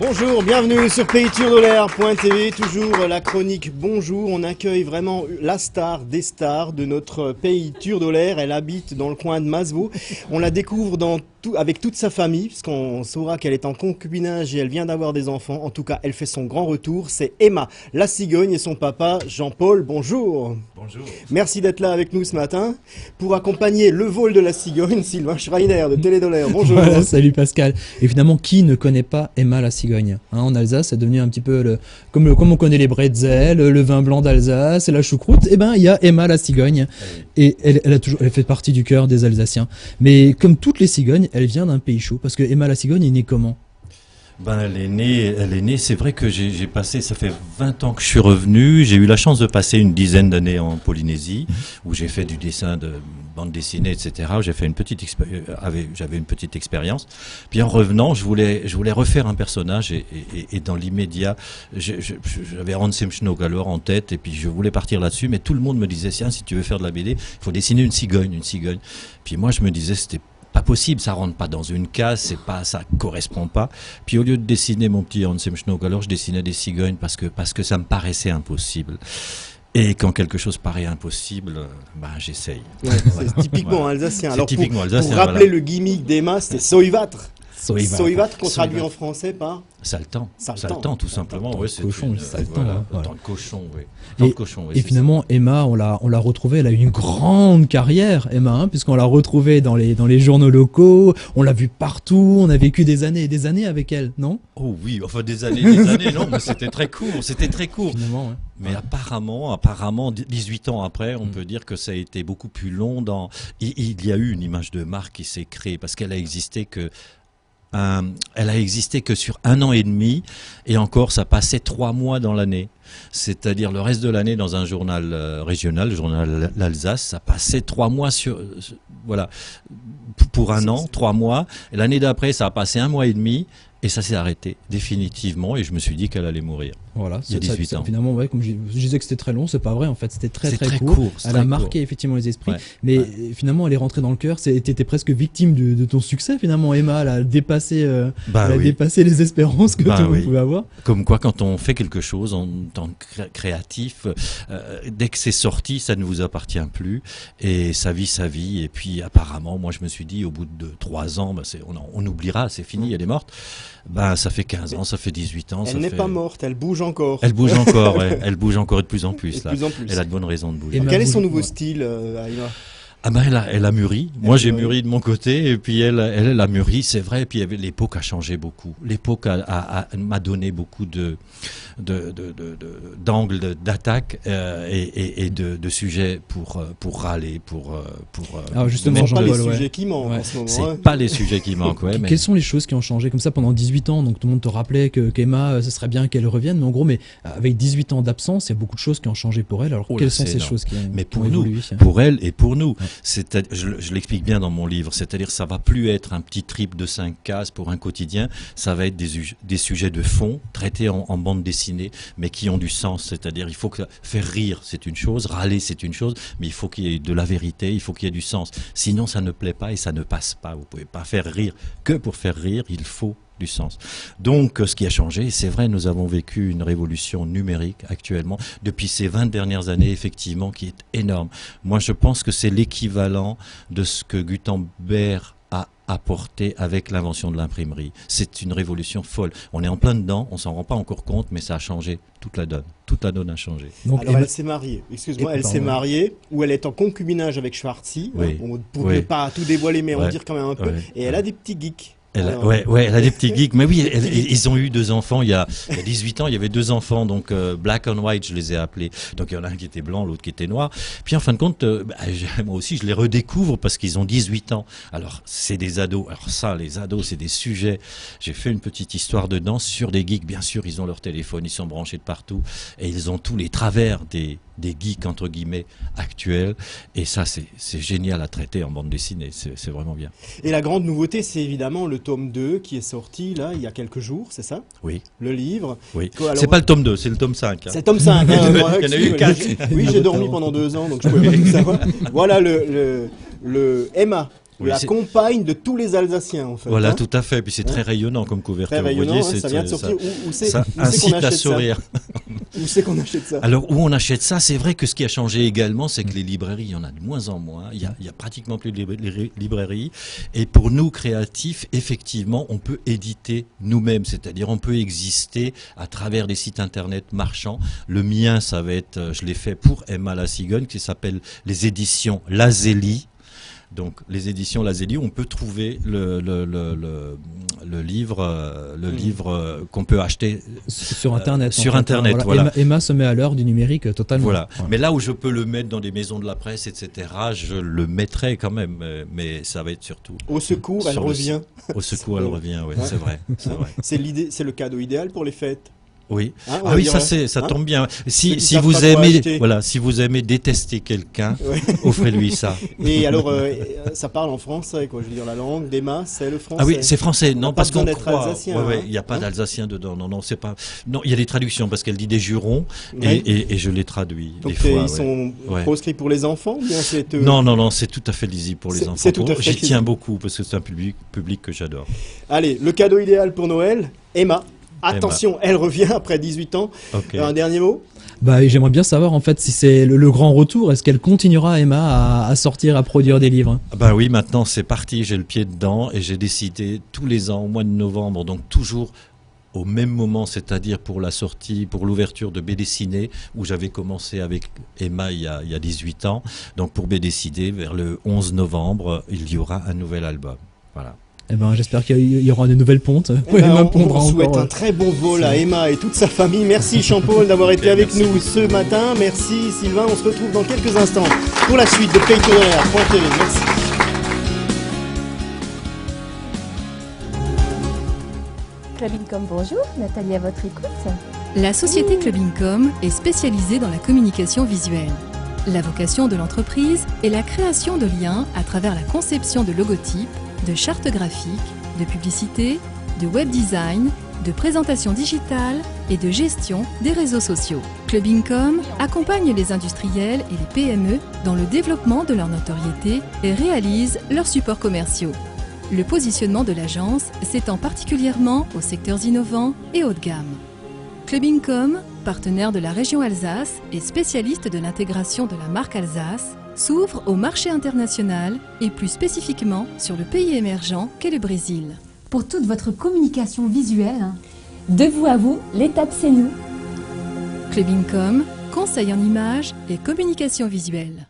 Bonjour, bienvenue sur PayTourDolaire.tv, toujours la chronique Bonjour. On accueille vraiment la star des stars de notre pays Turdolaire. Elle habite dans le coin de Masevaux. On la découvre avec toute sa famille, puisqu'on saura qu'elle est en concubinage et elle vient d'avoir des enfants. En tout cas, elle fait son grand retour. C'est Emma, la cigogne, et son papa, Jean-Paul. Bonjour. Bonjour. Merci d'être là avec nous ce matin pour accompagner le vol de la cigogne, Sylvain Schreiner de Télédolaire. Bonjour. Voilà, salut Pascal. Évidemment, qui ne connaît pas Emma la cigogne, hein, en Alsace, c'est devenu un petit peu comme on connaît les bretzels, le vin blanc d'Alsace et la choucroute. Eh ben, il y a Emma la cigogne, et elle fait partie du cœur des Alsaciens. Mais comme toutes les cigognes, elle vient d'un pays chaud, parce que Emma la cigogne est née comment? Ben, elle est née, c'est vrai que j'ai passé, ça fait 20 ans que je suis revenu, j'ai eu la chance de passer une dizaine d'années en Polynésie, où j'ai fait du dessin de bande dessinée, etc., où j'avais une petite expérience. Puis en revenant, je voulais refaire un personnage, et dans l'immédiat, j'avais Ransom Schnogalor en tête, et puis je voulais partir là-dessus, mais tout le monde me disait, tiens, si tu veux faire de la BD, il faut dessiner une cigogne. Puis moi, je me disais, c'était pas possible, ça rentre pas dans une case, ça correspond pas. Puis au lieu de dessiner mon petit Ransom Schnogalor, je dessinais des cigognes parce que ça me paraissait impossible. Et quand quelque chose paraît impossible, ben j'essaye. Ouais, c'est typiquement alsacien. Alors typiquement pour alsacien, rappeler voilà. le gimmick d'Emma, c'était Soivatr. Soivatr qu'on traduit Soivatr. en français par Saltan, tout simplement. Ouais, c'est cochon, une, saltan, voilà, voilà. Tant de cochon, oui. Et finalement, Emma, on l'a retrouvée, elle a eu une grande carrière, Emma, hein, puisqu'on l'a retrouvée dans les journaux locaux, on l'a vue partout, on a vécu des années et des années avec elle, non? Oh oui, enfin des années, non, mais c'était très court. Finalement, ouais. Mais apparemment, 18 ans après, on peut dire que ça a été beaucoup plus long. Il y a eu une image de marque qui s'est créée, parce qu'elle a existé que sur 1 an et demi, et encore ça passait 3 mois dans l'année. C'est-à-dire le reste de l'année dans un journal régional, le journal l'Alsace, ça passait 3 mois voilà, pour 1 an, 3 mois. Et l'année d'après, ça a passé 1 mois et demi. Et ça s'est arrêté définitivement, et je me suis dit qu'elle allait mourir. Voilà, il y a 18 ans. Finalement, ouais, comme je disais que c'était très long, c'est pas vrai en fait, c'était très court. Elle a marqué effectivement les esprits, mais finalement elle est rentrée dans le cœur. T'étais presque victime de ton succès finalement, Emma. Elle a dépassé, dépassé les espérances que tout le monde pouvait avoir. Comme quoi, quand on fait quelque chose en tant que créatif, dès que c'est sorti, ça ne vous appartient plus, et sa vie. Et puis apparemment, moi je me suis dit, au bout de 3 ans, on oubliera, c'est fini, elle est morte. Ça fait 15 ans, ça fait 18 ans. Elle n'est pas morte, elle bouge encore. Elle bouge encore, ouais. Elle bouge encore et de plus en plus. Là. Elle a de bonnes raisons de bouger. Quel est son nouveau style, Emma? Elle a mûri. Moi, j'ai mûri de mon côté, et puis elle a mûri, c'est vrai. Et puis l'époque a changé beaucoup. L'époque m'a donné beaucoup d'angles d'attaque et de sujets pour râler, Alors justement, c'est pas les sujets qui manquent en ce moment. C'est pas les sujets qui manquent, ouais. Quelles sont les choses qui ont changé comme ça pendant 18 ans? Donc tout le monde te rappelait qu'Emma, ce serait bien qu'elle revienne, mais en gros, avec 18 ans d'absence, il y a beaucoup de choses qui ont changé pour elle. Alors quelles sont ces choses qui ont évolué? Pour elle et pour nous. Ouais. Je l'explique bien dans mon livre, c'est-à-dire ça va plus être un petit trip de 5 cases pour un quotidien, ça va être des sujets de fond traités en bande dessinée, mais qui ont du sens. C'est-à-dire il faut faire rire, c'est une chose, râler c'est une chose, mais il faut qu'il y ait de la vérité, il faut qu'il y ait du sens. Sinon ça ne plaît pas et ça ne passe pas. Vous pouvez pas faire rire que pour faire rire, il faut du sens. Donc ce qui a changé, c'est vrai, nous avons vécu une révolution numérique actuellement depuis ces 20 dernières années, effectivement, qui est énorme. Moi je pense que c'est l'équivalent de ce que Gutenberg a apporté avec l'invention de l'imprimerie. C'est une révolution folle. On est en plein dedans, on s'en rend pas encore compte, mais ça a changé toute la donne. Toute la donne a changé. Donc, alors elle s'est mariée, excuse-moi, elle s'est mariée, ou elle est en concubinage avec Schwartzy, pour ne pas tout dévoiler, mais en dire quand même un peu, et elle a des petits geeks. Elle a des petits geeks. Mais oui, ils ont eu 2 enfants. Il y a 18 ans, il y avait 2 enfants. Donc, black and white, je les ai appelés. Donc, il y en a un qui était blanc, l'autre qui était noir. Puis, en fin de compte, moi aussi, je les redécouvre parce qu'ils ont 18 ans. Alors, c'est des ados. Alors ça, les ados, c'est des sujets. J'ai fait une petite histoire dedans sur des geeks. Bien sûr, ils ont leur téléphone, ils sont branchés de partout. Et ils ont tous les travers des geeks, entre guillemets, actuels. Et ça, c'est génial à traiter en bande dessinée. C'est vraiment bien. Et la grande nouveauté, c'est évidemment le tome 2 qui est sorti là il y a quelques jours, c'est ça? Oui. Le livre. Oui. C'est pas le tome 2, c'est le tome 5. Hein. C'est le tome 5. Hein, il y en a eu 4. Oui, j'ai dormi pendant 2 ans, donc je pouvais pas tout savoir. Voilà le Emma Oui, la c'est- compagne de tous les Alsaciens, en fait. Voilà, hein. tout à fait. Puis c'est très rayonnant comme couverture. Très Vous rayonnant, voyez, hein, ça vient de sortir. Où c'est ça où c'est qu'on incite à achète ça sourire. Où c'est qu'on achète ça? Alors, où on achète ça, c'est vrai que ce qui a changé également, c'est que les librairies, il y en a de moins en moins. Il y a pratiquement plus de librairies. Et pour nous, créatifs, effectivement, on peut éditer nous-mêmes. C'est-à-dire, on peut exister à travers des sites internet marchands. Le mien, ça va être, je l'ai fait pour Emma la Cigogne, qui s'appelle les éditions Lazélie. Donc, les éditions Lazélie, on peut trouver le livre qu'on peut acheter Sur Internet. sur en fait, Internet, voilà. Emma se met à l'heure du numérique totalement. Voilà. Ouais. Mais là où je peux le mettre dans des maisons de la presse, etc., je le mettrai quand même. Mais ça va être surtout Au secours, elle sur le revient. au secours, elle revient. Oui, c'est vrai, c'est vrai. C'est l'idée, c'est le cadeau idéal pour les fêtes. Oui. Hein, on Ah oui, dirait, ça hein. tombe bien. Ceux Si qui si savent vous pas quoi aimez, acheter. voilà, si vous aimez détester quelqu'un, Ouais. offrez-lui ça. Et alors, ça parle en français, quoi. Je veux dire, la langue d'Emma, c'est le français. Ah oui, c'est français. On n'a Non, pas parce qu'on besoin d'être croit. alsacien, Ouais, ouais, hein. il n'y a pas Hein. d'alsacien dedans. Non, non, c'est pas. Non, il y a des traductions parce qu'elle dit des jurons Ouais. et je les traduis. Donc, des fois, ils ouais. sont Ouais. proscrits pour les enfants, ou bien c'est Non, non, non, c'est tout à fait lisible pour les C'est- enfants. c'est tout à fait J'y lisible. tiens beaucoup parce que c'est un public que j'adore. Allez, le cadeau idéal pour Noël, Emma. Attention, elle revient après 18 ans. Ok. Un dernier mot? Bah, j'aimerais bien savoir en fait si c'est le grand retour. Est-ce qu'elle continuera, Emma, à sortir, à produire des livres? Ah bah oui, maintenant c'est parti, j'ai le pied dedans et j'ai décidé tous les ans, au mois de novembre, donc toujours au même moment, c'est-à-dire pour la sortie, pour l'ouverture de BD Ciné, où j'avais commencé avec Emma il y a 18 ans. Donc pour BD Ciné, vers le 11 novembre, il y aura un nouvel album. Voilà. Eh ben, j'espère qu'il y aura de nouvelles pontes. Eh Ouais, ben, Emma on pondra souhaite encore. un très bon vol à Emma et toute sa famille. Merci Jean-Paul d'avoir été avec Merci. nous ce matin. Merci Sylvain. On se retrouve dans quelques instants pour la suite de Pays Tour de l'air.tv. Merci. Club Income, bonjour, Nathalie à votre écoute. La société Club Income est spécialisée dans la communication visuelle. La vocation de l'entreprise est la création de liens à travers la conception de logotypes, de chartes graphiques, de publicité, de web design, de présentation digitale et de gestion des réseaux sociaux. Club Income accompagne les industriels et les PME dans le développement de leur notoriété et réalise leurs supports commerciaux. Le positionnement de l'agence s'étend particulièrement aux secteurs innovants et haut de gamme. Club Income, partenaire de la région Alsace et spécialiste de l'intégration de la marque Alsace, s'ouvre au marché international et plus spécifiquement sur le pays émergent qu'est le Brésil. Pour toute votre communication visuelle, de vous à vous, l'étape c'est nous. Club Income, conseil en images et communication visuelle.